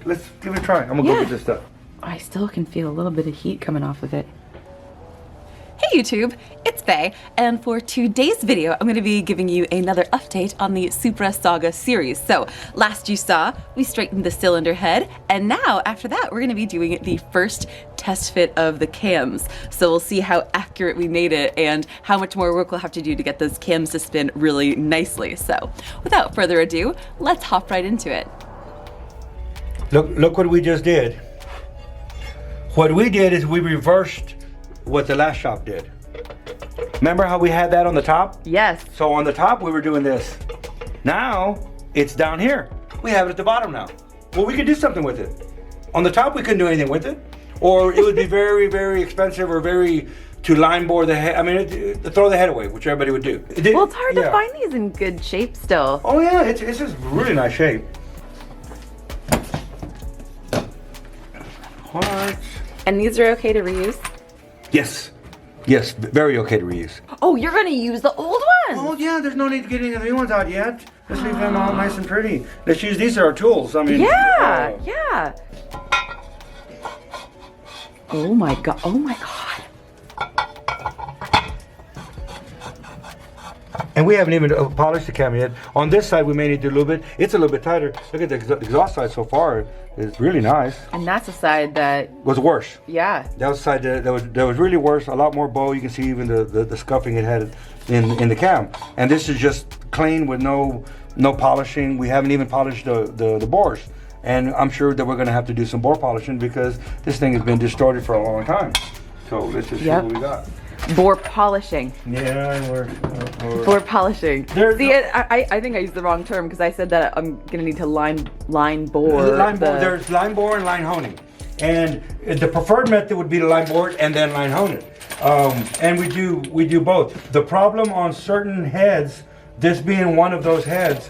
let's give it a try. I'm gonna go get this stuff. I still can feel a little bit of heat coming off of it. Hey YouTube, it's Faye, and for today's video, I'm going to be giving you another update on the Supra Saga series. So, last you saw, we straightened the cylinder head, and now, after that, we're going to be doing the first test fit of the cams. So we'll see how accurate we made it, and how much more work we'll have to do to get those cams to spin really nicely. So, without further ado, let's hop right into it. Look what we just did. What we did is we reversed what the last shop did. Remember how we had that on the top? Yes. So on the top we were doing this. Now it's down here. We have it at the bottom now. Well, we could do something with it. On the top we couldn't do anything with it, or it would be very, very expensive, or to line bore the head. I mean, throw the head away, which everybody would do. Well, it's hard to find these in good shape still. Oh yeah, it's just really nice shape. What? And these are okay to reuse? Yes. Yes, very okay to reuse. Oh, you're gonna use the old ones? Oh yeah, there's no need to get any of the new ones out yet. Let's leave them all nice and pretty. Let's use these as our tools. I mean, yeah. Oh my god, oh my god. And we haven't even polished the cam yet. On this side, we may need to do a little bit. It's a little bit tighter. Look at the exhaust side so far. It's really nice. And that's the side that was worse. Yeah. That was the side that was really worse. A lot more bow. You can see even the scuffing it had in the cam. And this is just clean with no polishing. We haven't even polished the bores. And I'm sure that we're going to have to do some bore polishing because this thing has been distorted for a long time. So let's just see what we got. Bore polishing. Yeah, we're bore polishing. See, I think I used the wrong term because I said that I'm gonna need to line bore. There's line bore and line honing, and the preferred method would be to line bore it and then line hone it. And we do both. The problem on certain heads, this being one of those heads,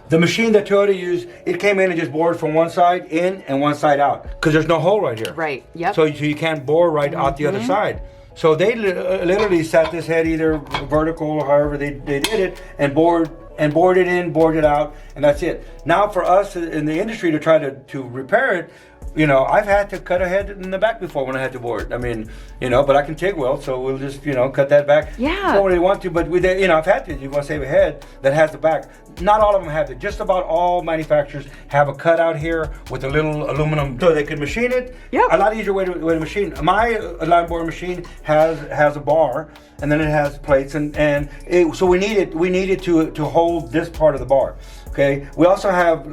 the machine that Toyota used, it came in and just bored from one side in and one side out because there's no hole right here. Right. Yep. So you can't bore right out the other side. So they literally sat this head either vertical or however they did it and bored it in, bored it out, and that's it. Now for us in the industry to try to repair it, you know, I've had to cut a head in the back before when I had to bore it. I mean, you know, but I can TIG weld, so we'll just, you know, cut that back. Yeah. Don't really want to, but you know, I've had to. You want to save a head that has the back. Not all of them have it. Just about all manufacturers have a cutout here with a little aluminum, so they can machine it. Yeah. A lot easier way to machine. My line borer machine has a bar, and then it has plates, so we needed to hold this part of the bar. Okay, we also have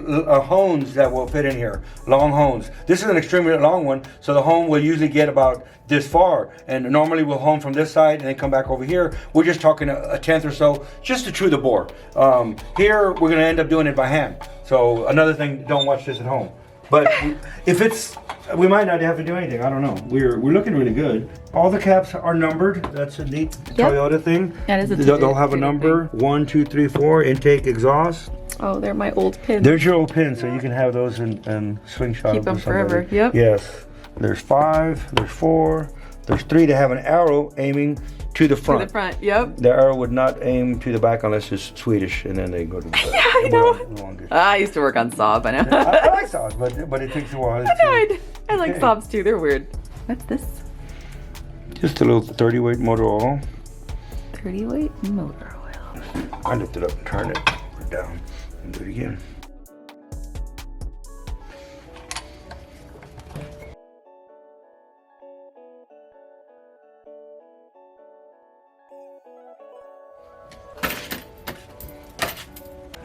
hones that will fit in here, long hones. This is an extremely long one, so the hone will usually get about this far, and normally we'll hone from this side and then come back over here. We're just talking a tenth or so, just to true the bore. Here, we're gonna end up doing it by hand. So another thing, don't watch this at home. But if we might not have to do anything, I don't know. We're looking really good. All the caps are numbered. That's a neat Toyota thing. That is a They'll have a number, 1, 2, 3, 4, intake, exhaust. Oh, they're my old pins. There's your old pins, so you can have those and slingshot Keep them forever. Yep. Yes. There's 5, there's 4, there's 3 to have an arrow aiming to the front. To the front, yep. The arrow would not aim to the back unless it's Swedish, and then they go to the back. Yeah, I know. I used to work on Saab, I know. I like Saabs, but it takes a while. I like Saabs too, they're weird. What's this? Just a little 30 weight motor oil. 30 weight motor oil. I lift it up and turn it down and do it again.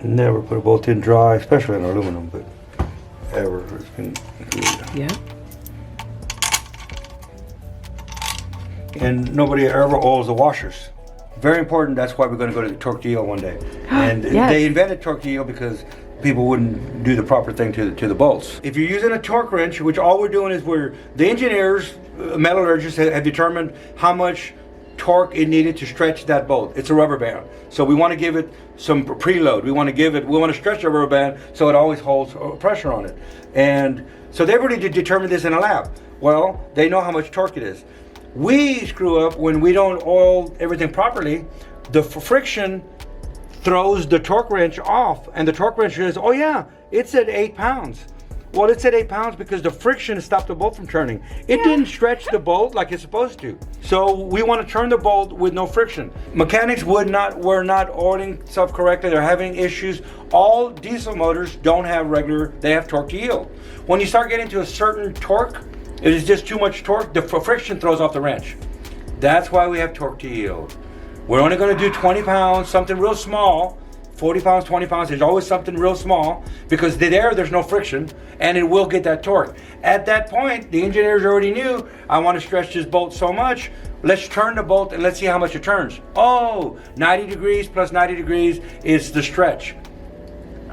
Never put a bolt in dry, especially in aluminum, but ever. It's been good. Yeah. And nobody ever oils the washers. Very important. That's why we're going to go to the torque deal one day. And they invented torque deal because people wouldn't do the proper thing to the bolts. If you're using a torque wrench, which all we're doing is the engineers, metallurgists have determined how much torque it needed to stretch that bolt. It's a rubber band. So we want to give it some preload. We want to stretch the rubber band so it always holds pressure on it. And so they've already determined this in a lab. Well, they know how much torque it is. We screw up when we don't oil everything properly. The friction throws the torque wrench off, and the torque wrench says, oh yeah, it said 8 pounds. Well, it said 8 pounds because the friction stopped the bolt from turning. It didn't stretch the bolt like it's supposed to. So we want to turn the bolt with no friction. Mechanics were not oiling stuff correctly. They're having issues. All diesel motors don't have they have torque to yield. When you start getting to a certain torque, it is just too much torque, the friction throws off the wrench. That's why we have torque to yield. We're only going to do 20 pounds, something real small. 40 pounds, 20 pounds, there's always something real small because there's no friction and it will get that torque. At that point, the engineers already knew, I want to stretch this bolt so much, let's turn the bolt and let's see how much it turns. Oh, 90 degrees plus 90 degrees is the stretch.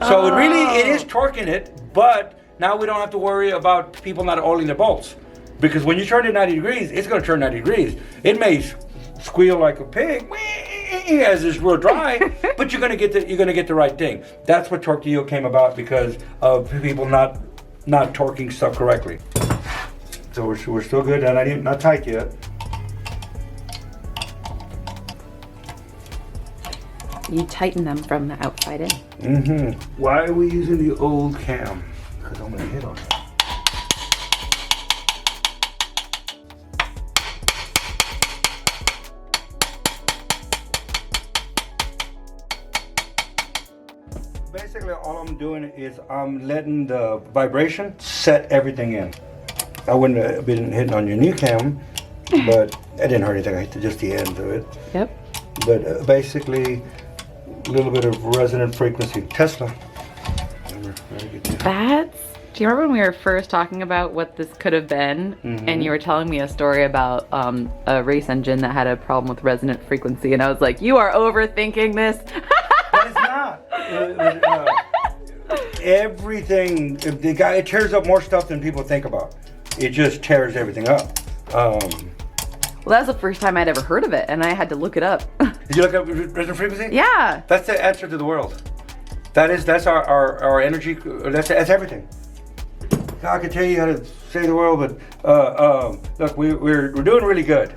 So it is torquing it, but now we don't have to worry about people not oiling the bolts. Because when you turn it 90 degrees, it's going to turn 90 degrees. It may squeal like a pig as it's real dry, but you're gonna get the right thing. That's what torque to yield came about because of people not torquing stuff correctly. So we're still good, and not tight yet. You tighten them from the outside in. Mm-hmm. Why are we using the old cam? Because I'm gonna hit on it. Basically, all I'm doing is I'm letting the vibration set everything in. I wouldn't have been hitting on your new cam, but that didn't hurt anything. I hit just the end of it. Yep. But basically, a little bit of resonant frequency. Tesla. Do you remember when we were first talking about what this could have been, and you were telling me a story about a race engine that had a problem with resonant frequency, and I was like, you are overthinking this. But it's not. Everything, it tears up more stuff than people think about. It just tears everything up. Well, that was the first time I'd ever heard of it, and I had to look it up. Did you look up resonant frequency? Yeah. That's the answer to the world. That's our energy. That's everything. I can tell you how to save the world, but look, we're doing really good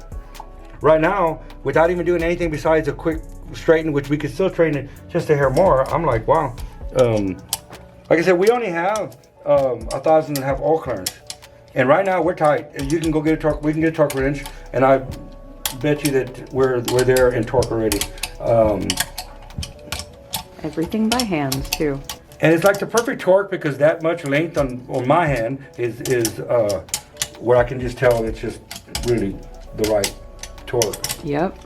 right now without even doing anything besides a quick straighten, which we could still straighten it just a hair more. I'm like, wow. Like I said, we only have 1,500 oil clearance, and right now we're tight. You can go get a torque. We can get a torque wrench, and I bet you that we're there in torque already. Everything by hand too. And it's like the perfect torque because that much length on my hand is where I can just tell it's just really the right torque. Yep.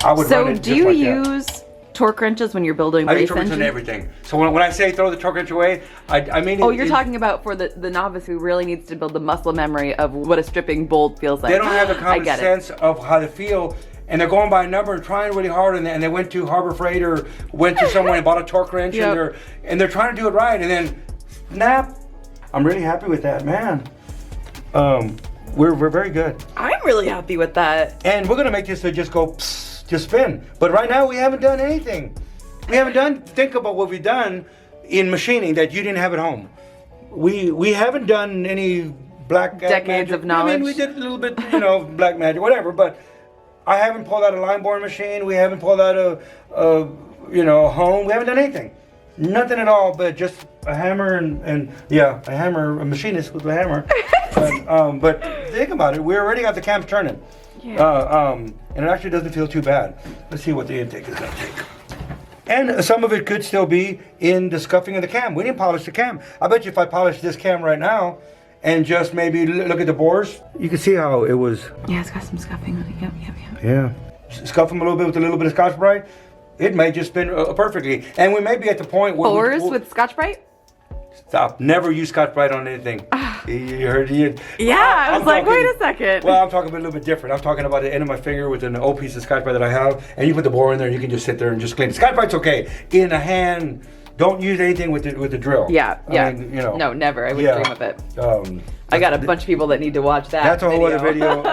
I would So run it do just you like use torque wrenches when you're building that. I use race torque wrenches on engines? everything. So when I say throw the torque wrench away, I mean Oh, you're talking about for the novice who really needs to build the muscle memory of what a stripping bolt feels like. They don't have the I common get it. sense of how to feel, and they're going by a number and trying really hard, and they went to Harbor Freight or went to somewhere and bought a torque wrench, Yep. and they're trying to do it right, and then snap. I'm really happy with that, man. We're very good, I'm really happy with that. and we're gonna make this to just go psst, just spin. But right now we haven't done anything. We haven't done. Think about what we've done in machining that you didn't have at home. We haven't done any black Decades magic. of knowledge. I mean, we did a little bit, black magic, whatever. But I haven't pulled out a line boring machine. We haven't pulled out a home. We haven't done anything. Nothing at all, but just a hammer and a hammer, a machinist with a hammer. But think about it. We already got the cams turning. Yeah. And it actually doesn't feel too bad. Let's see what the intake is going to take. And some of it could still be in the scuffing of the cam. We didn't polish the cam. I bet you if I polish this cam right now and just maybe look at the bores, you can see how it was. Yeah, it's got some scuffing on it. Yep. Yeah. Scuff them a little bit with a little bit of Scotch-Brite. It may just spin perfectly. And we may be at the point where Bores with Scotch-Brite? Stop. Never use Scotch-Brite on anything. You heard it? Yeah, I was like, wait a second. Well, I'm talking about a little bit different. I'm talking about the end of my finger with an old piece of Scotch-Brite that I have. And you put the bore in there and you can just sit there and just clean it. Scotch-Brite's okay. In a hand, don't use anything with the drill. Yeah. I mean, No, never. I would dream of it. I got a bunch of people that need to watch that. That's a whole other video.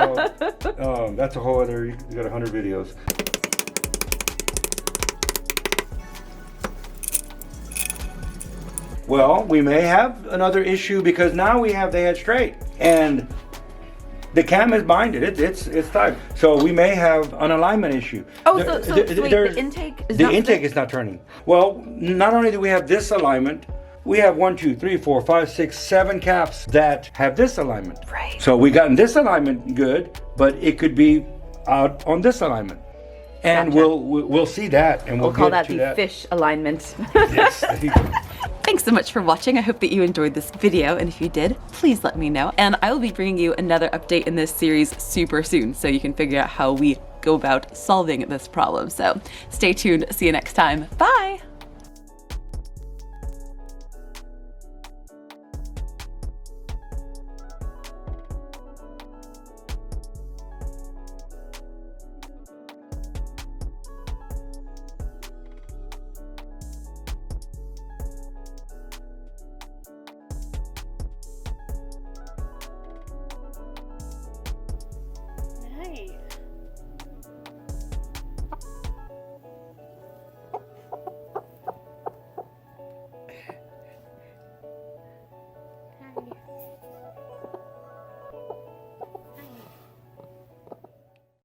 That's a whole other, you got 100 videos. Well, we may have another issue because now we have the head straight. And The cam is binded. It's tight. So we may have an alignment issue. Oh, so wait, the intake is not intake is not turning. Well, not only do we have this alignment, we have 1, 2, 3, 4, 5, 6, 7 caps that have this alignment. Right. So we got this alignment good, but it could be out on this alignment. And Gotcha. we'll see that, and We'll call get that to the that. fish alignment. Yes. Thanks so much for watching. I hope that you enjoyed this video, and if you did, please let me know. And I will be bringing you another update in this series super soon, so you can figure out how we go about solving this problem. So stay tuned. See you next time. Bye!